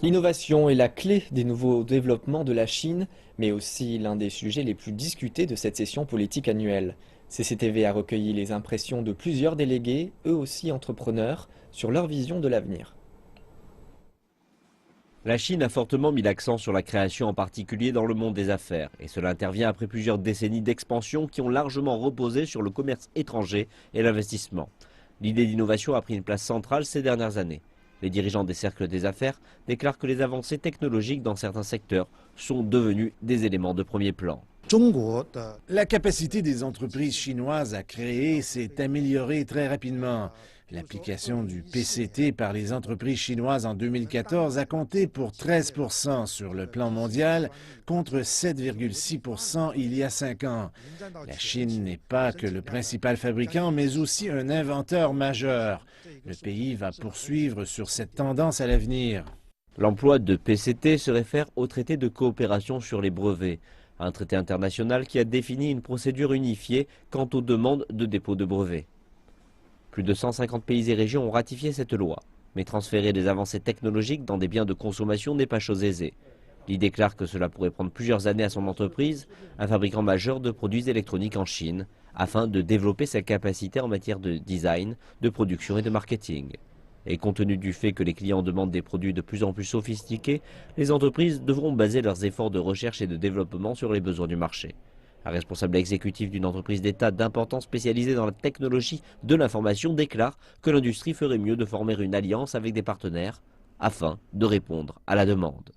L'innovation est la clé des nouveaux développements de la Chine, mais aussi l'un des sujets les plus discutés de cette session politique annuelle. CCTV a recueilli les impressions de plusieurs délégués, eux aussi entrepreneurs, sur leur vision de l'avenir. La Chine a fortement mis l'accent sur la création, en particulier dans le monde des affaires. Et cela intervient après plusieurs décennies d'expansion qui ont largement reposé sur le commerce étranger et l'investissement. L'idée d'innovation a pris une place centrale ces dernières années. Les dirigeants des cercles des affaires déclarent que les avancées technologiques dans certains secteurs sont devenues des éléments de premier plan. La capacité des entreprises chinoises à créer s'est améliorée très rapidement. L'application du PCT par les entreprises chinoises en 2014 a compté pour 13% sur le plan mondial contre 7,6% il y a 5 ans. La Chine n'est pas que le principal fabricant, mais aussi un inventeur majeur. Le pays va poursuivre sur cette tendance à l'avenir. L'emploi de PCT se réfère au traité de coopération sur les brevets, un traité international qui a défini une procédure unifiée quant aux demandes de dépôt de brevets. Plus de 150 pays et régions ont ratifié cette loi, mais transférer des avancées technologiques dans des biens de consommation n'est pas chose aisée. Li déclare que cela pourrait prendre plusieurs années à son entreprise, un fabricant majeur de produits électroniques en Chine, afin de développer sa capacité en matière de design, de production et de marketing. Et compte tenu du fait que les clients demandent des produits de plus en plus sophistiqués, les entreprises devront baser leurs efforts de recherche et de développement sur les besoins du marché. Un responsable exécutif d'une entreprise d'État d'importance spécialisée dans la technologie de l'information déclare que l'industrie ferait mieux de former une alliance avec des partenaires afin de répondre à la demande.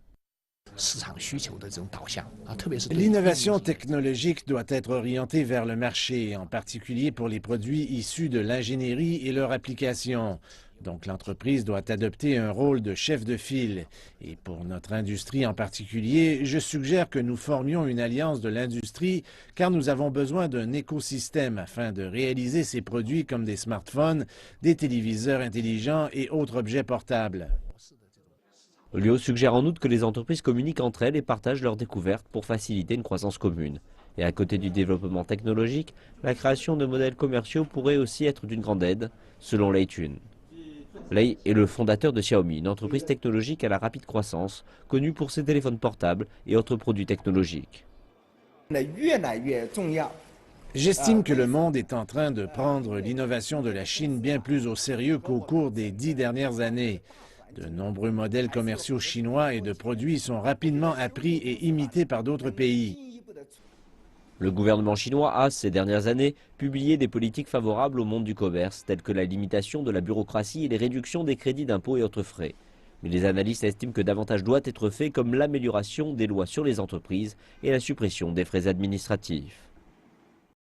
L'innovation technologique doit être orientée vers le marché, en particulier pour les produits issus de l'ingénierie et leur application. Donc l'entreprise doit adopter un rôle de chef de file. Et pour notre industrie en particulier, je suggère que nous formions une alliance de l'industrie car nous avons besoin d'un écosystème afin de réaliser ces produits comme des smartphones, des téléviseurs intelligents et autres objets portables. Liu suggère en outre que les entreprises communiquent entre elles et partagent leurs découvertes pour faciliter une croissance commune. Et à côté du développement technologique, la création de modèles commerciaux pourrait aussi être d'une grande aide, selon Lei Chun. Lei est le fondateur de Xiaomi, une entreprise technologique à la rapide croissance, connue pour ses téléphones portables et autres produits technologiques. J'estime que le monde est en train de prendre l'innovation de la Chine bien plus au sérieux qu'au cours des 10 dernières années. De nombreux modèles commerciaux chinois et de produits sont rapidement appris et imités par d'autres pays. Le gouvernement chinois a, ces dernières années, publié des politiques favorables au monde du commerce, telles que la limitation de la bureaucratie et les réductions des crédits d'impôts et autres frais. Mais les analystes estiment que davantage doit être fait, comme l'amélioration des lois sur les entreprises et la suppression des frais administratifs.